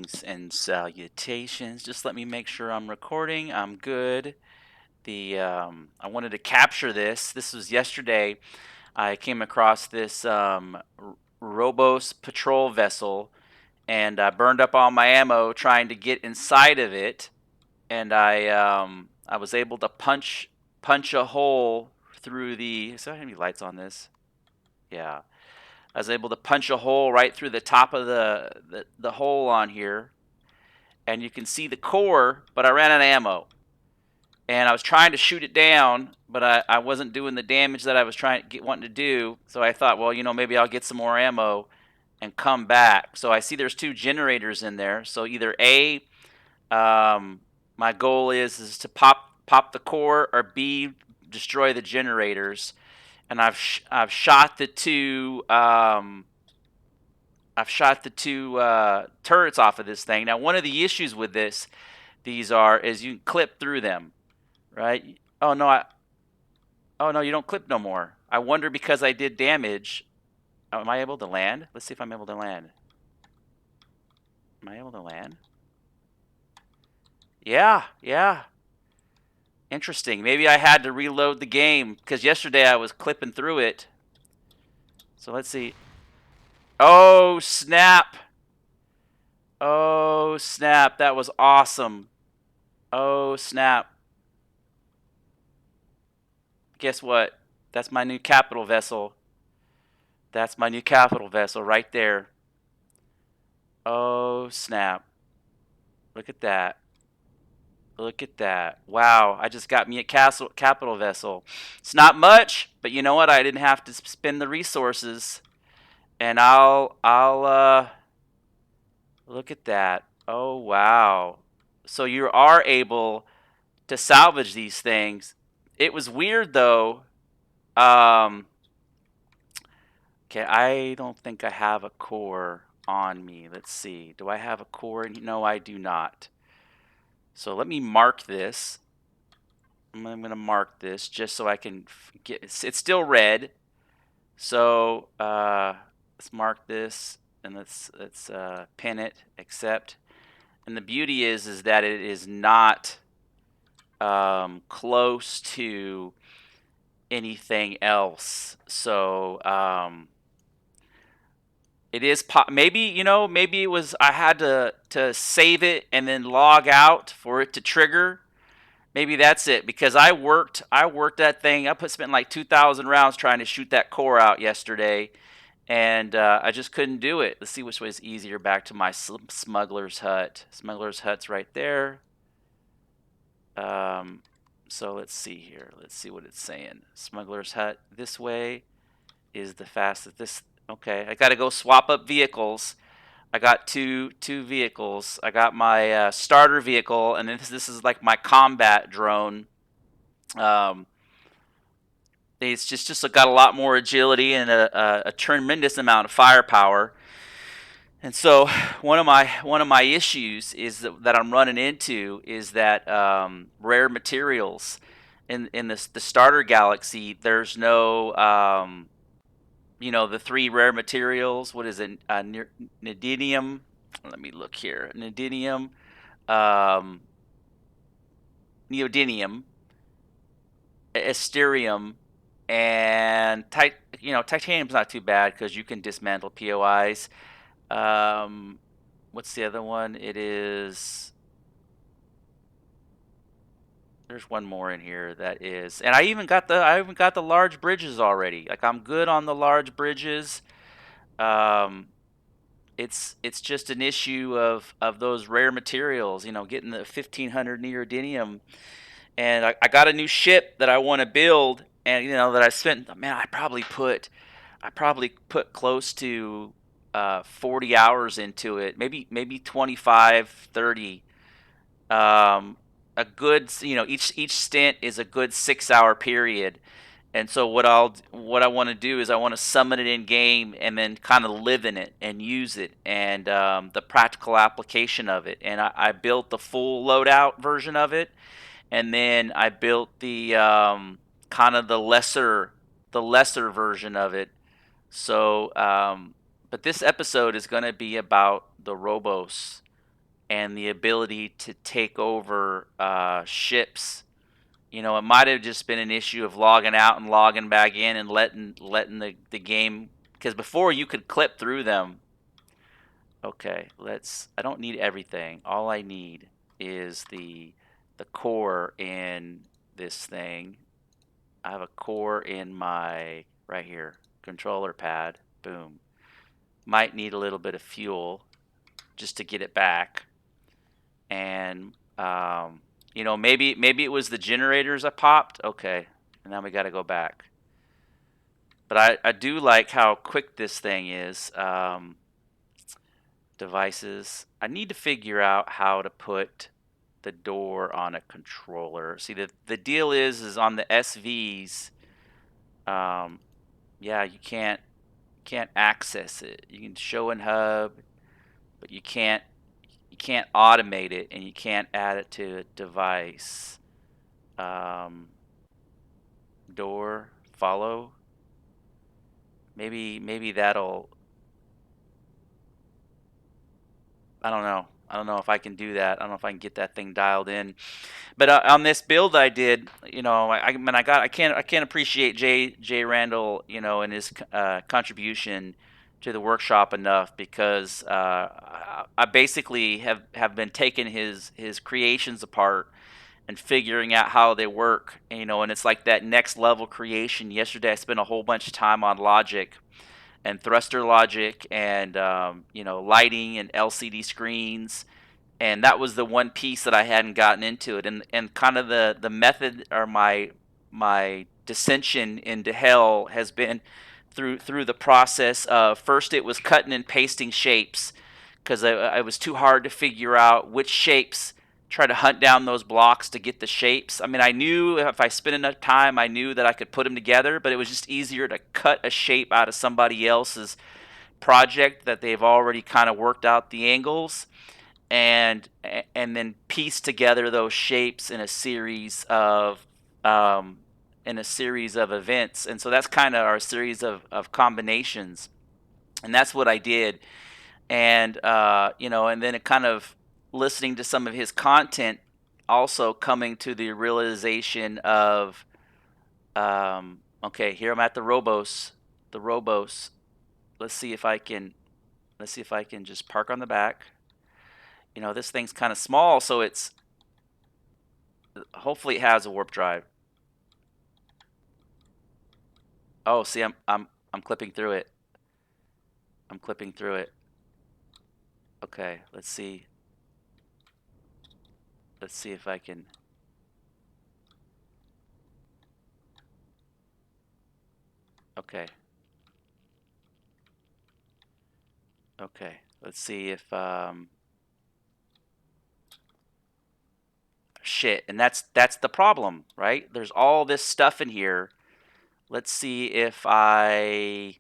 Greetings and salutations. Just let me make sure I'm recording. I'm good. I wanted to capture this. This was yesterday. I came across this Robos patrol vessel, and I burned up all my ammo trying to get inside of it. And I was able to punch a hole through the. Is there any lights on this? Yeah. I was able to punch a hole right through the top of the hole on here, and you can see the core, but I ran out of ammo. And I was trying to shoot it down, but I wasn't doing the damage that I was wanting to do. So I thought, well, maybe I'll get some more ammo and come back. So I see there's two generators in there. So either A, my goal is to pop the core, or B, destroy the generators. And I've shot the two turrets off of this thing. Now, one of the issues with these is you can clip through them, right? Oh no, you don't clip no more. I wonder, because I did damage. Am I able to land? Let's see if I'm able to land. Am I able to land? Yeah. Interesting. Maybe I had to reload the game, because yesterday I was clipping through it. So let's see. Oh, snap. Oh, snap. That was awesome. Oh, snap. Guess what? That's my new capital vessel. That's my new capital vessel right there. Oh, snap. Look at that. Look at that. Wow, I just got me a capital vessel. It's not much, but you know what? I didn't have to spend the resources. And I'll look at that. Oh, wow. So you are able to salvage these things. It was weird though. Okay, I don't think I have a core on me. Let's see. Do I have a core? No, I do not. So let me mark this. I'm going to mark this just so I can get. It's still red. So let's mark this, and let's pin it. Accept. And the beauty is that it is not close to anything else. So it is maybe maybe it was I had to save it and then log out for it to trigger. Maybe that's it, because I worked that thing. Spent like 2,000 rounds trying to shoot that core out yesterday, and I just couldn't do it. Let's see which way is easier. Back to my smuggler's hut. Smuggler's hut's right there. So let's see here. Let's see what it's saying. Smuggler's hut this way is the fastest. Okay, I got to go swap up vehicles. I got two vehicles. I got my starter vehicle, and this is like my combat drone. Um, it's just got a lot more agility and a tremendous amount of firepower. And so one of my issues is that I'm running into is that rare materials in the starter galaxy. There's no the three rare materials. What is it? Neodymium. Let me look here. Neodymium, um, neodymium, Asterium, and titanium's not too bad because you can dismantle POIs. What's the other one? There's one more in here that is, and I even got the large bridges already. Like, I'm good on the large bridges. Um, it's just an issue of those rare materials. Getting the 1500 neodymium, and I got a new ship that I want to build, and that I spent. Man, I probably put close to 40 hours into it, maybe 25, 30. A good, each stint is a good 6 hour period. And so what I want to do is I want to summon it in game and then kind of live in it and use it, and the practical application of it. And I built the full loadout version of it, and then I built the kind of the lesser version of it. So, but this episode is going to be about the Robos and the ability to take over ships. You know, it might have just been an issue of logging out and logging back in and letting the game, because before you could clip through them. Okay, I don't need everything. All I need is the core in this thing. I have a core in my right here controller pad. Boom. Might need a little bit of fuel just to get it back. And you know, maybe it was the generators I popped. Okay, and now we got to go back. But I do like how quick this thing is. Devices. I need to figure out how to put the door on a controller. See, the deal is on the SVs. Yeah, you can't access it. You can show in hub, but you can't automate it, and you can't add it to a device. Door follow. Maybe that'll. I don't know. I don't know if I can do that. I don't know if I can get that thing dialed in. But on this build I did, you know, I can't appreciate Jay Randall, you know, and his contribution to the workshop enough, because I basically have been taking his creations apart and figuring out how they work, you know, and it's like that next level creation. Yesterday I spent a whole bunch of time on logic and thruster logic and you know, lighting and LCD screens, and that was the one piece that I hadn't gotten into it. And kind of the method, or my dissension into hell, has been through the process of, first it was cutting and pasting shapes, because I was too hard to figure out which shapes, try to hunt down those blocks to get the shapes. I mean, I knew if I spent enough time, I knew that I could put them together, but it was just easier to cut a shape out of somebody else's project that they've already kind of worked out the angles, and then piece together those shapes in a series of um, events. And so that's kind of our series of combinations, and that's what I did. And you know, and then it kind of, listening to some of his content, also coming to the realization of, okay, here I'm at the Robos. Let's see if I can just park on the back. You know, this thing's kind of small, so it's, hopefully it has a warp drive. Oh, see, I'm clipping through it. I'm clipping through it. Okay, let's see. Let's see if I can. Okay. Okay. Let's see if shit, and that's the problem, right? There's all this stuff in here. Let's see if I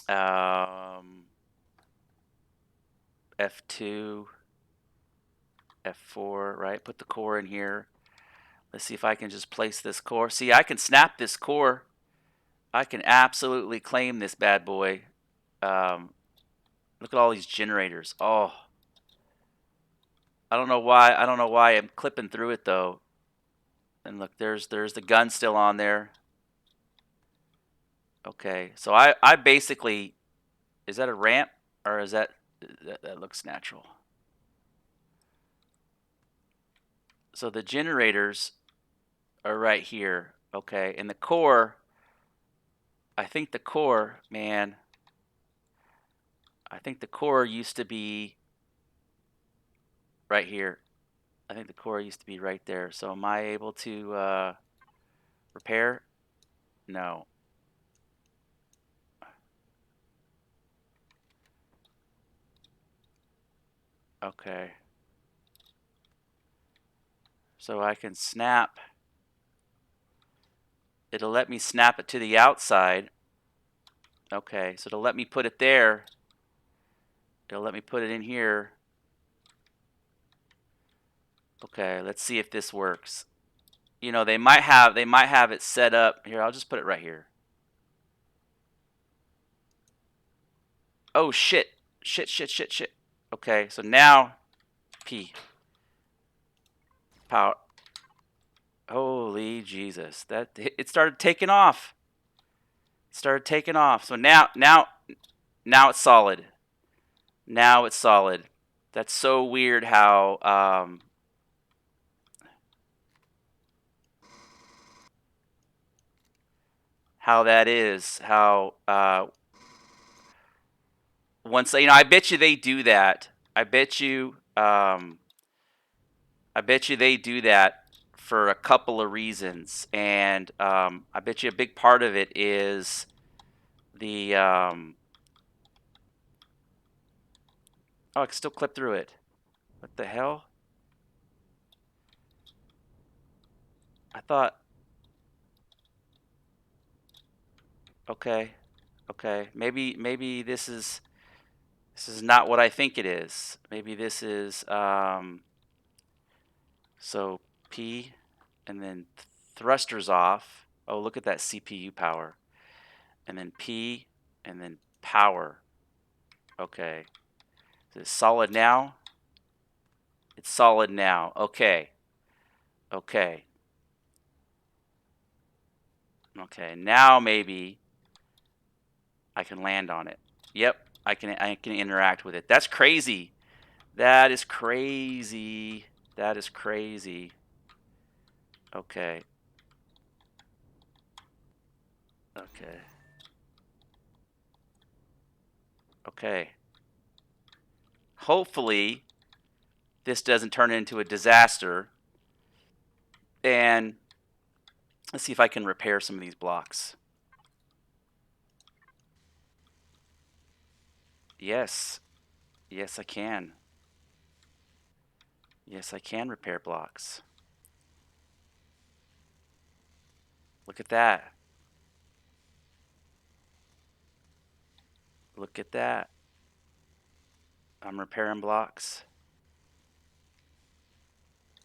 F2, F4, right? Put the core in here. Let's see if I can just place this core. See, I can snap this core. I can absolutely claim this bad boy. Look at all these generators. Oh, I don't know why I'm clipping through it though. And look, there's the gun still on there. Okay, so I basically, is that a ramp, or is that looks natural? So the generators are right here. Okay, and the core, I think the core, man, I think the core used to be right here. I think the core used to be right there. So am I able to repair? No. Okay. So I can snap. It'll let me snap it to the outside. Okay, so it'll let me put it there. It'll let me put it in here. Okay, let's see if this works. You know, they might have it set up here. I'll just put it right here. Oh shit. Shit. Okay, so now P. Power. Holy Jesus. That it started taking off. It started taking off. So now it's solid. Now it's solid. That's so weird how that is. How once I bet you they do that. I bet you they do that for a couple of reasons, and I bet you a big part of it is the oh, I can still clip through it. What the hell? I thought okay, okay. Maybe this is not what I think it is. Maybe this is so P and then thrusters off. Oh, look at that CPU power. And then P and then power. Okay. Is it solid now? It's solid now. Okay. Okay. Okay. Now maybe I can land on it. Yep. I can interact with it. That's crazy. That is crazy. That is crazy. Okay. Okay. Okay. Hopefully this doesn't turn into a disaster. And let's see if I can repair some of these blocks. Yes. Yes, I can. Yes, I can repair blocks. Look at that. Look at that. I'm repairing blocks.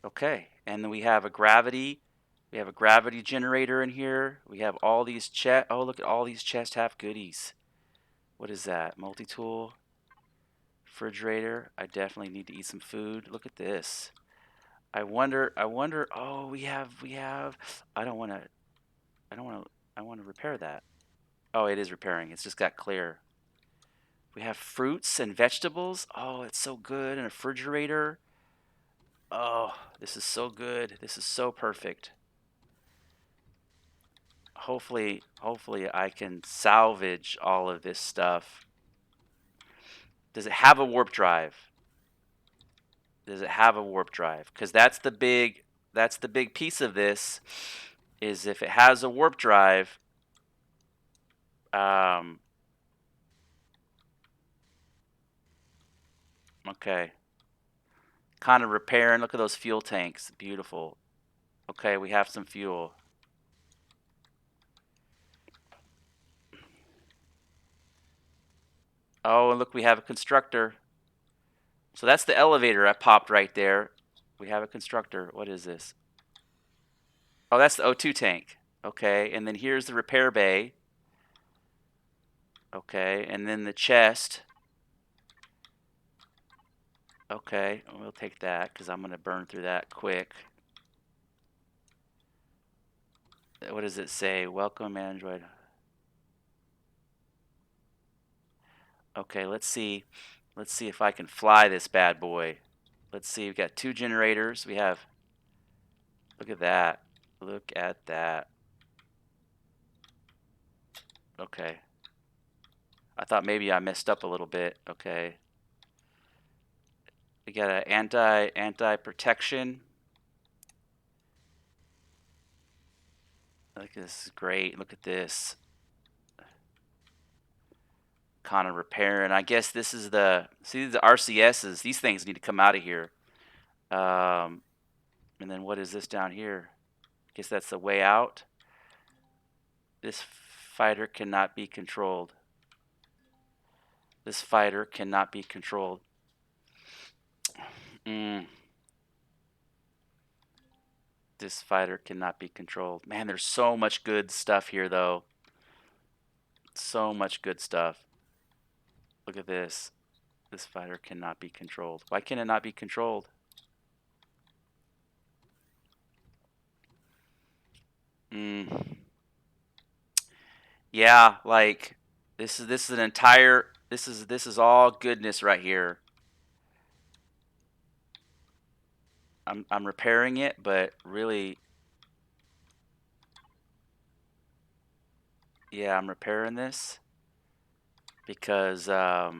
Okay, and then we have a gravity. We have a gravity generator in here. We have all these chests. Oh, look at all these chests have goodies. What is that? Multi-tool. Refrigerator. I definitely need to eat some food. Look at this. I wonder, oh, we have, I don't want to, I want to repair that. Oh, it is repairing. It's just got clear. We have fruits and vegetables. Oh, it's so good. And a refrigerator. Oh, this is so good. This is so perfect. Hopefully I can salvage all of this stuff. Does it have a warp drive? Does it have a warp drive? Because that's the big piece of this, is if it has a warp drive, okay. Kind of repairing. Look at those fuel tanks. Beautiful. Okay, we have some fuel. Oh, and look, we have a constructor. So that's the elevator I popped right there. We have a constructor. What is this? Oh, that's the O2 tank. Okay, and then here's the repair bay. Okay, and then the chest. Okay, we'll take that because I'm going to burn through that quick. What does it say? Welcome, Android. Okay, let's see. Let's see if I can fly this bad boy. Let's see. We've got 2 generators. We have. Look at that. Look at that. Okay. I thought maybe I messed up a little bit. Okay. We got an anti protection. Like, this is great. Look at this. Kind of repairing. I guess this is see the RCSs. These things need to come out of here. And then what is this down here? I guess that's the way out. This fighter cannot be controlled. This fighter cannot be controlled. This fighter cannot be controlled. Man, there's so much good stuff here, though. So much good stuff. Look at this. This fighter cannot be controlled. Why can it not be controlled? Yeah, like this is an entire this is all goodness right here. I'm repairing it, but really, yeah, I'm repairing this because oh,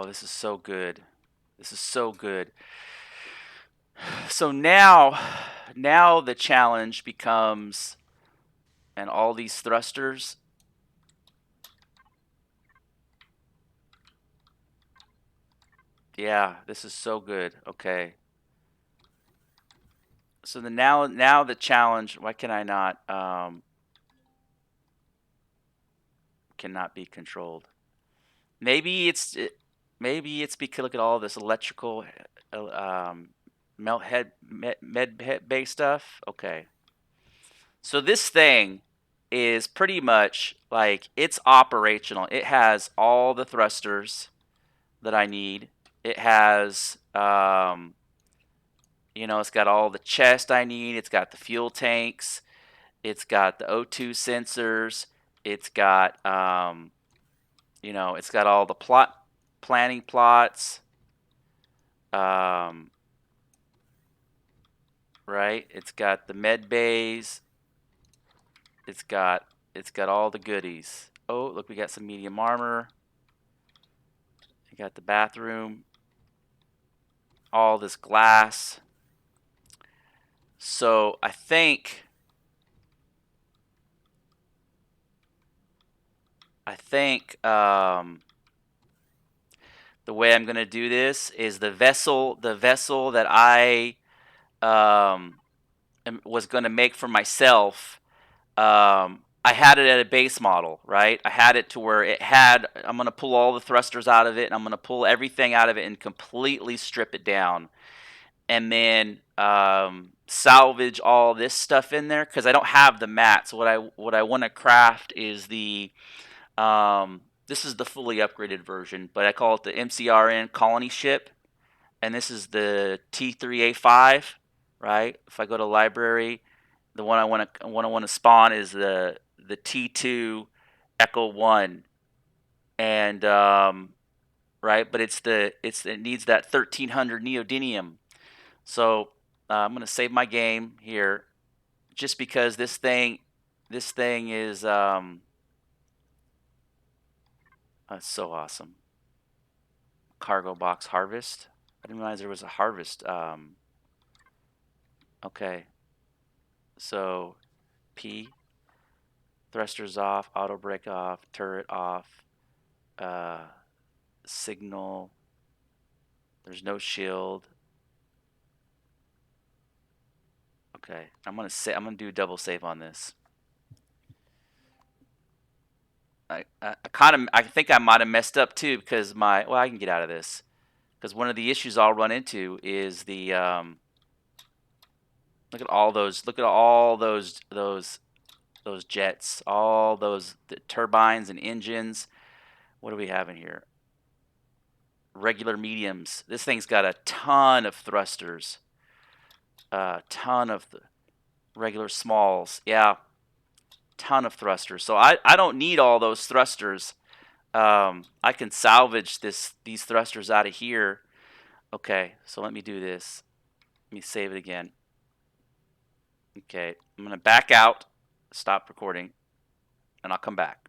this is so good. This is so good. So now the challenge becomes, and all these thrusters. Yeah, this is so good. Okay. So now the challenge, why can I not cannot be controlled? Maybe it's because look at all this electrical melt head med head based stuff. Okay. So this thing is pretty much like it's operational. It has all the thrusters that I need. It has it's got all the chest I need. It's got the fuel tanks. It's got the O2 sensors. It's got it's got all the planning plots. Um, right? It's got the med bays. It's got all the goodies. Oh, look, we got some medium armor. We got the bathroom. All this glass. So I think the way I'm gonna do this is the vessel that I was gonna make for myself. I had it at a base model, right? I had it to where I'm going to pull all the thrusters out of it, and I'm going to pull everything out of it and completely strip it down. And then salvage all this stuff in there because I don't have the mats. What I want to craft is this is the fully upgraded version, but I call it the MCRN colony ship, and this is the T3A5, right? If I go to library, the one I want to spawn is the T2 Echo 1, and right, but it needs that 1300 neodymium. So I'm gonna save my game here, just because this thing is so awesome. Cargo box harvest. I didn't realize there was a harvest. Okay, so P, thrusters off, auto brake off, turret off, signal. There's no shield. Okay, I'm gonna do a double save on this. I think I might have messed up too because I can get out of this because one of the issues I'll run into is the look at all those jets, all those turbines and engines. What do we have in here? Regular mediums. This thing's got a ton of thrusters, a ton of the regular smalls. Yeah, ton of thrusters. So I don't need all those thrusters. I can salvage these thrusters out of here. Okay, so let me do this. Let me save it again. Okay, I'm gonna back out, stop recording, and I'll come back.